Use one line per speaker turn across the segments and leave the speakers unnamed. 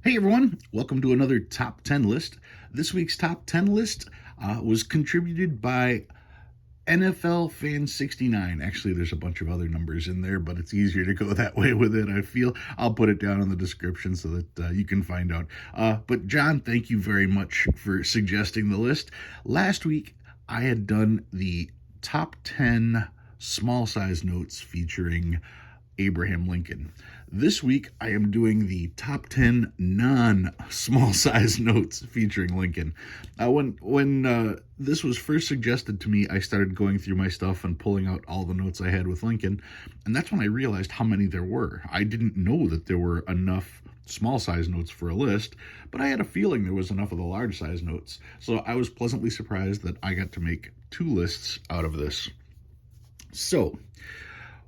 Hey everyone, welcome to another top 10 list. This week's top 10 list was contributed by NFL Fan 69. Actually, there's a bunch of other numbers in there, but it's easier to go that way with it, I feel. I'll put it down in the description so that you can find out. But John, thank you very much for suggesting the list. Last week, I had done the top 10 small size notes featuring Abraham Lincoln. This week, I am doing the top 10 non-small size notes featuring Lincoln. When this was first suggested to me, I started going through my stuff and pulling out all the notes I had with Lincoln, and that's when I realized how many there were. I didn't know that there were enough small size notes for a list, but I had a feeling there was enough of the large size notes. So I was pleasantly surprised that I got to make two lists out of this. So,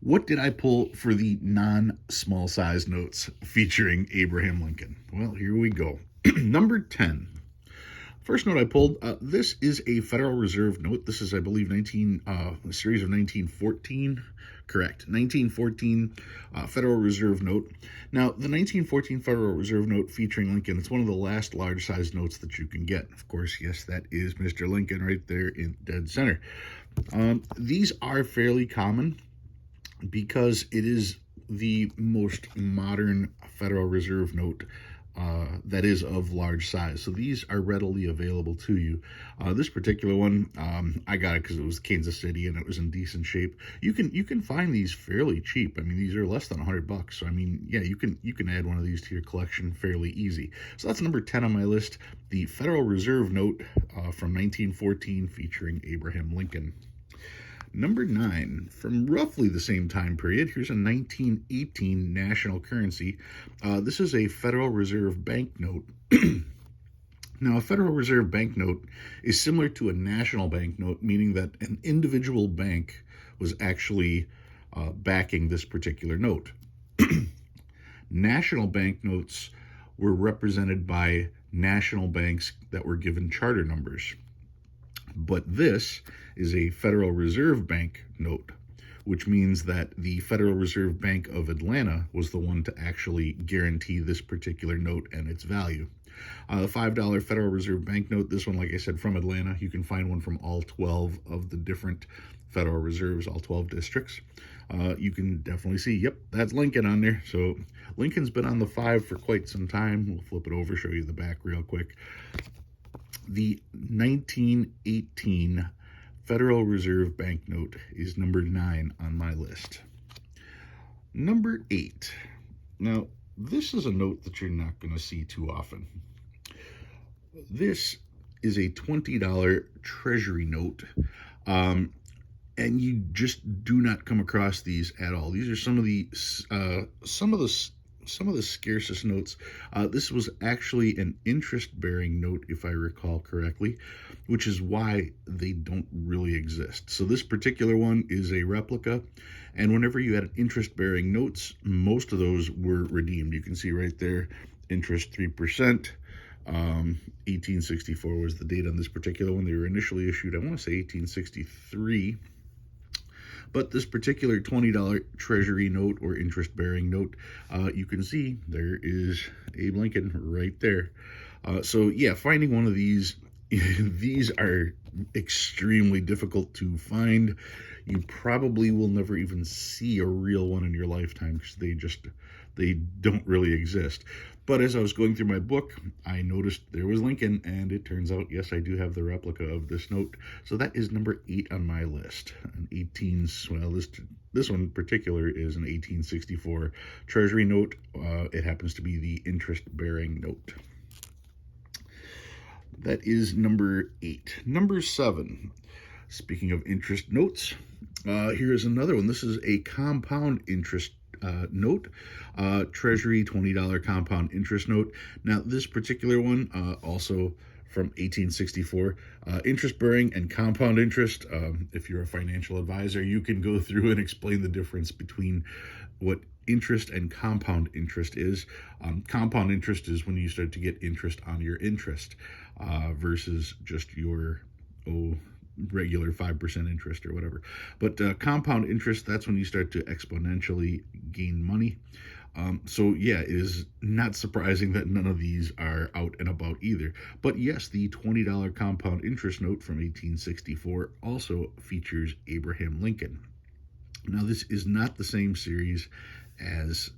what did I pull for the non-small size notes featuring Abraham Lincoln? Well, here we go. Number 10. First note I pulled, this is a Federal Reserve note. This is, I believe, a series of 1914. Correct. 1914 Federal Reserve note. Now, the 1914 Federal Reserve note featuring Lincoln, it's one of the last large-size notes that you can get. Of course, yes, that is Mr. Lincoln right there in dead center. These are fairly common because it is the most modern Federal Reserve note that is of large size. So these are readily available to you. This particular one, I got it because it was Kansas City and it was in decent shape. You can find these fairly cheap. I mean, these are less than $100. So I mean, yeah, you can add one of these to your collection fairly easy. So that's number 10 on my list, the Federal Reserve note from 1914 featuring Abraham Lincoln. Number 9, from roughly the same time period, here's a 1918 national currency. This is a Federal Reserve banknote. Now, a Federal Reserve banknote is similar to a national banknote, meaning that an individual bank was actually backing this particular note. National banknotes were represented by national banks that were given charter numbers. But this is a Federal Reserve Bank note, which means that the Federal Reserve Bank of Atlanta was the one to actually guarantee this particular note and its value. The $5 Federal Reserve Bank note, this one, like I said, from Atlanta. You can find one from all 12 of the different Federal Reserves, all 12 districts. You can definitely see, yep, that's Lincoln on there. So Lincoln's been on the 5 for quite some time. We'll flip it over, show you the back real quick. The 1918 Federal Reserve banknote is number 9 on my list. Number 8. Now, this is a note that you're not going to see too often. This is a $20 Treasury note, and you just do not come across these at all. These are some of the scarcest notes. This was actually an interest-bearing note, if I recall correctly, which is why they don't really exist. So this particular one is a replica, and whenever you had interest-bearing notes, most of those were redeemed. You can see right there, interest 3%. 1864 was the date on this particular one. They were initially issued, I want to say 1863. But this particular $20 Treasury note or interest-bearing note, you can see there is Abe Lincoln right there. So yeah, finding one of these, these are extremely difficult to find. You probably will never even see a real one in your lifetime because they don't really exist. But as I was going through my book, I noticed there was Lincoln, and it turns out, yes, I do have the replica of this note. So that is number 8 on my list. This one in particular is an 1864 Treasury note. It happens to be the interest-bearing note. That is number 8. Number 7. Speaking of interest notes, here is another one. This is a compound interest note, Treasury $20 compound interest note. Now, this particular one, also from 1864, interest-bearing and compound interest. If you're a financial advisor, you can go through and explain the difference between what interest and compound interest is. Compound interest is when you start to get interest on your interest versus just your regular 5% interest or whatever. But compound interest, that's when you start to exponentially gain money. So yeah, it is not surprising that none of these are out and about either. But yes, the $20 compound interest note from 1864 also features Abraham Lincoln. Now, this is not the same series as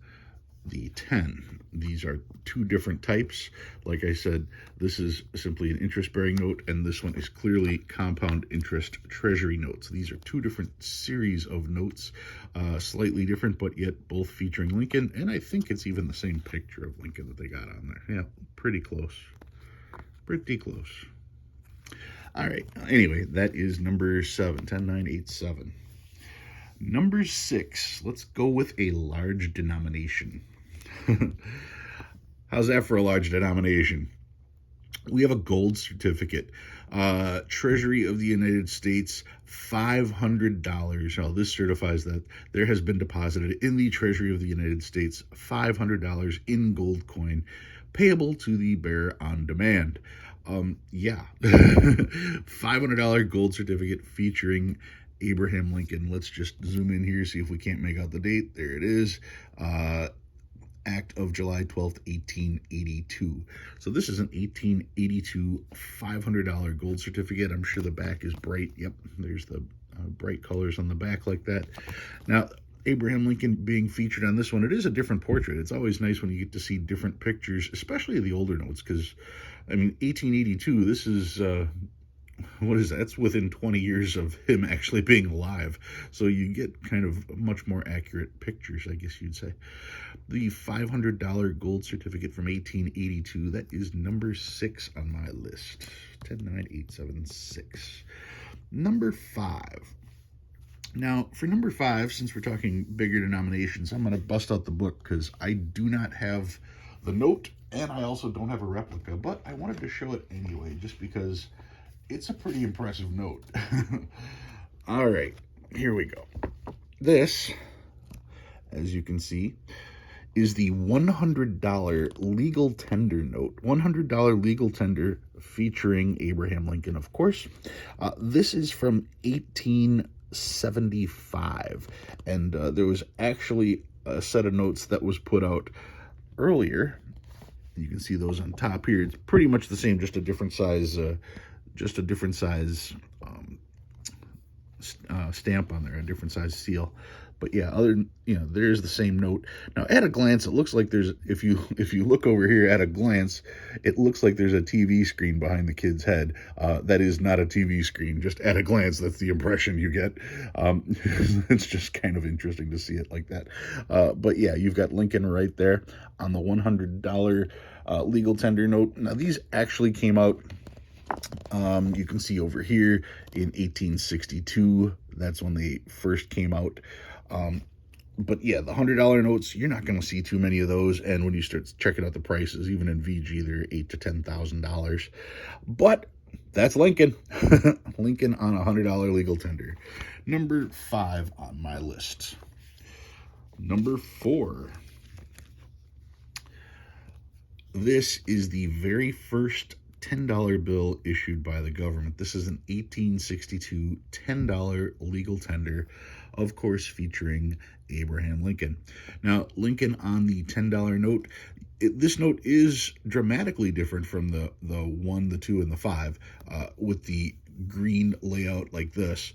the 10. These are two different types. Like I said, this is simply an interest-bearing note, and this one is clearly compound interest treasury notes. These are two different series of notes, slightly different, but yet both featuring Lincoln, and I think it's even the same picture of Lincoln that they got on there. Yeah, pretty close. Pretty close. All right, anyway, that is number 7, 10987. Number 6, let's go with a large denomination. How's that for a large denomination? We have a gold certificate. Treasury of the United States, $500. Now, this certifies that there has been deposited in the Treasury of the United States $500 in gold coin, payable to the bearer on demand. Yeah, $500 gold certificate featuring Abraham Lincoln. Let's just zoom in here, see if we can't make out the date. There it is. Act of July 12th, 1882. So this is an 1882 $500 gold certificate. I'm sure the back is bright. Yep, there's the bright colors on the back like that. Now, Abraham Lincoln being featured on this one, it is a different portrait. It's always nice when you get to see different pictures, especially the older notes, because, I mean, 1882, this is... what is that? It's within 20 years of him actually being alive. So you get kind of much more accurate pictures, I guess you'd say. The $500 gold certificate from 1882, that is number 6 on my list. 109,876. Number 5. Now, for number 5, since we're talking bigger denominations, I'm going to bust out the book because I do not have the note and I also don't have a replica, but I wanted to show it anyway just because it's a pretty impressive note. All right, here we go. This, as you can see, is the $100 legal tender note. $100 legal tender featuring Abraham Lincoln, of course. This is from 1875, and there was actually a set of notes that was put out earlier. You can see those on top here. It's pretty much the same, just a different size stamp on there, a different size seal. But yeah, there's the same note. Now, at a glance, it looks like there's, if you look over here at a glance, it looks like there's a TV screen behind the kid's head. That is not a TV screen. Just at a glance, that's the impression you get. It's just kind of interesting to see it like that. But yeah, you've got Lincoln right there on the $100 legal tender note. Now, these actually came out, you can see over here in 1862. That's when they first came out. But yeah, the $100 notes, you're not going to see too many of those. And when you start checking out the prices, even in VG, they're $8,000 to $10,000. But that's Lincoln. Lincoln on a $100 legal tender. Number 5 on my list. Number 4. This is the very first $10 bill issued by the government. This is an 1862 $10 legal tender, of course, featuring Abraham Lincoln. Now, Lincoln on the $10 note, this note is dramatically different from the 1, the 2, and the 5, with the green layout like this.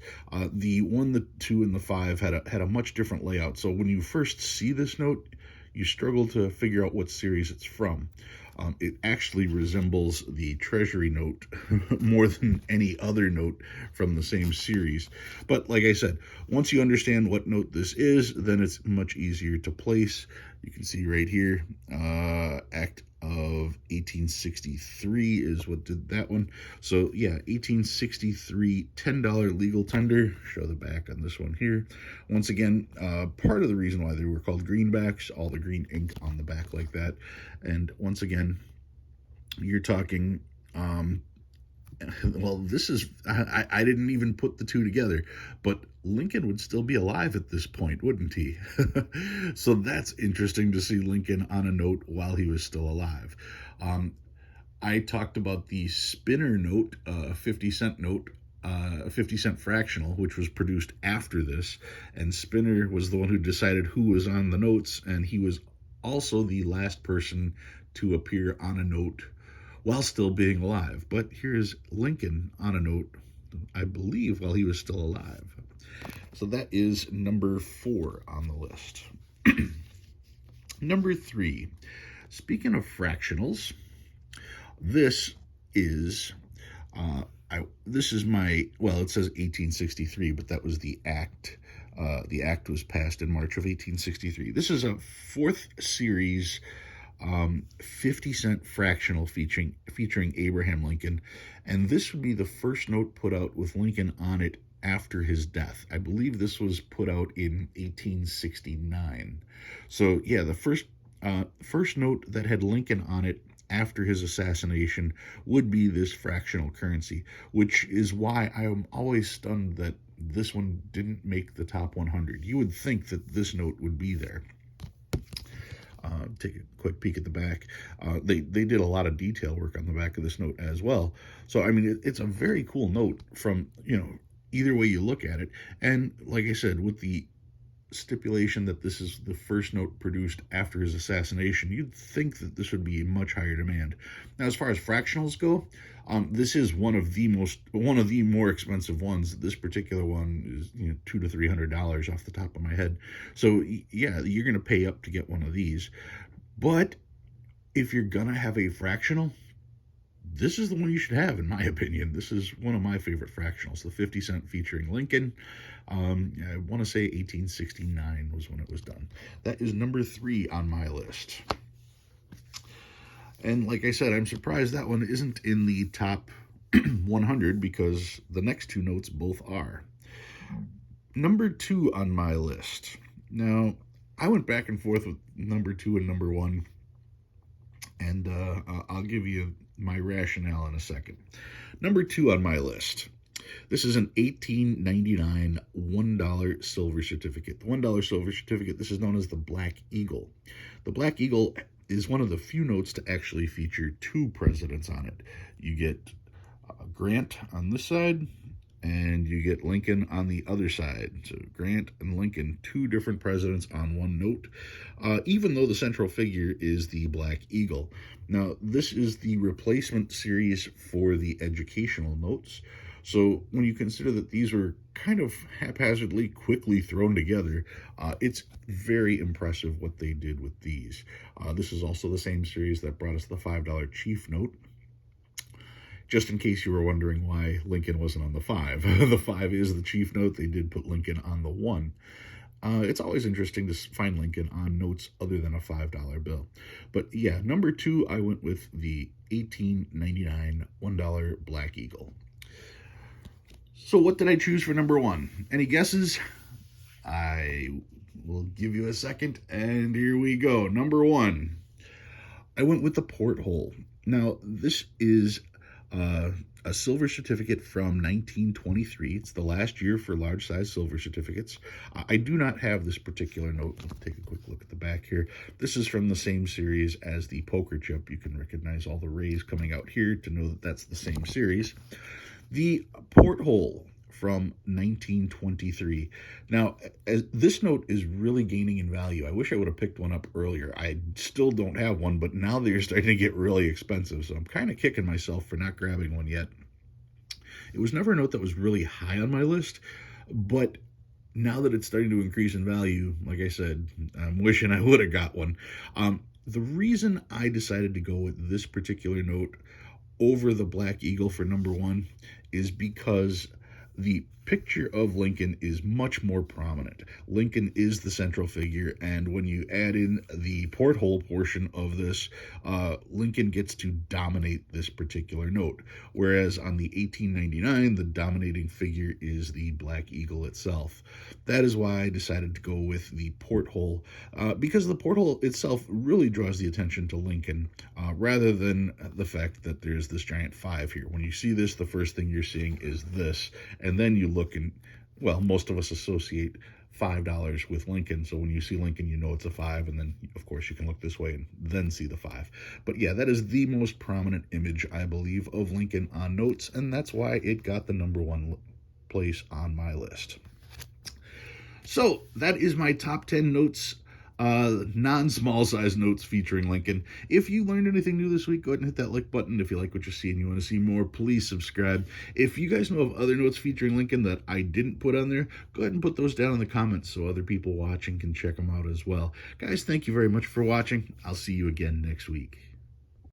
The 1, the 2, and the 5 had a much different layout. So when you first see this note, you struggle to figure out what series it's from. It actually resembles the Treasury note more than any other note from the same series. But like I said, once you understand what note this is, then it's much easier to place. You can see right here, Act of 1863 is what did that one. So yeah, 1863 $10 legal tender. Show the back on this one here. Once again, part of the reason why they were called greenbacks, all the green ink on the back like that. And once again, you're talking, well, this is, I didn't even put the two together, but Lincoln would still be alive at this point, wouldn't he? So that's interesting to see Lincoln on a note while he was still alive. I talked about the spinner note, 50-cent note, a 50-cent fractional, which was produced after this, and Spinner was the one who decided who was on the notes, and he was also the last person to appear on a note while still being alive. But here's Lincoln on a note, I believe, while he was still alive. So that is number 4 on the list. Number 3, speaking of fractionals, this is this is my, well, it says 1863, but that was the act. The act was passed in March of 1863. This is a 4th series 50-cent fractional featuring Abraham Lincoln, and this would be the first note put out with Lincoln on it after his death. I believe this was put out in 1869. So yeah, the first note that had Lincoln on it after his assassination would be this fractional currency, which is why I am always stunned that this one didn't make the top 100. You would think that this note would be there. Take a quick peek at the back. They did a lot of detail work on the back of this note as well. So, I mean, it's a very cool note from, either way you look at it. And like I said, with the stipulation that this is the first note produced after his assassination, you'd think that this would be a much higher demand. Now, as far as fractionals go, this is one of the more expensive ones. This particular one is $200 to $300 off the top of my head. So yeah, you're going to pay up to get one of these. But if you're gonna have a fractional, this is the one you should have, in my opinion. This is one of my favorite fractionals, the 50-cent featuring Lincoln. I want to say 1869 was when it was done. That is number 3 on my list. And like I said, I'm surprised that one isn't in the top 100 because the next 2 notes both are. Number 2 on my list. Now, I went back and forth with number 2 and number 1, and I'll give you my rationale in a second. Number 2 on my list. This is an 1899 $1 silver certificate. The $1 silver certificate, this is known as the Black Eagle. The Black Eagle is one of the few notes to actually feature 2 presidents on it. You get Grant on this side, and you get Lincoln on the other side. So Grant and Lincoln, 2 different presidents on one note, even though the central figure is the Black Eagle. Now, this is the replacement series for the educational notes. So when you consider that these were kind of haphazardly, quickly thrown together, it's very impressive what they did with these. This is also the same series that brought us the $5 chief note. Just in case you were wondering why Lincoln wasn't on the 5. The 5 is the chief note. They did put Lincoln on the 1. It's always interesting to find Lincoln on notes other than a $5 bill. But yeah, number 2, I went with the 1899 $1 Black Eagle. So what did I choose for number 1? Any guesses? I will give you a second, and here we go. Number 1, I went with the Porthole. Now, this is a silver certificate from 1923. It's the last year for large-size silver certificates. I do not have this particular note. Let's take a quick look at the back here. This is from the same series as the poker chip. You can recognize all the rays coming out here to know that that's the same series. The Porthole from 1923. Now, this note is really gaining in value. I wish I would have picked one up earlier. I still don't have one, but now they're starting to get really expensive, so I'm kind of kicking myself for not grabbing one yet. It was never a note that was really high on my list, but now that it's starting to increase in value, like I said, I'm wishing I would have got one. The reason I decided to go with this particular note over the Black Eagle for number 1 is because the picture of Lincoln is much more prominent. Lincoln is the central figure, and when you add in the Porthole portion of this, Lincoln gets to dominate this particular note. Whereas on the 1899, the dominating figure is the Black Eagle itself. That is why I decided to go with the Porthole, because the Porthole itself really draws the attention to Lincoln, rather than the fact that there's this giant 5 here. When you see this, the first thing you're seeing is this, and then you look and, well, most of us associate $5 with Lincoln. So when you see Lincoln, you know it's a 5, and then of course you can look this way and then see the 5. But yeah, that is the most prominent image, I believe, of Lincoln on notes, and that's why it got the number 1 place on my list. So that is my top 10 notes, non-small size notes featuring Lincoln. If you learned anything new this week, go ahead and hit that like button. If you like what you see and you want to see more, please subscribe. If you guys know of other notes featuring Lincoln that I didn't put on there, go ahead and put those down in the comments so other people watching can check them out as well. Guys, thank you very much for watching. I'll see you again next week.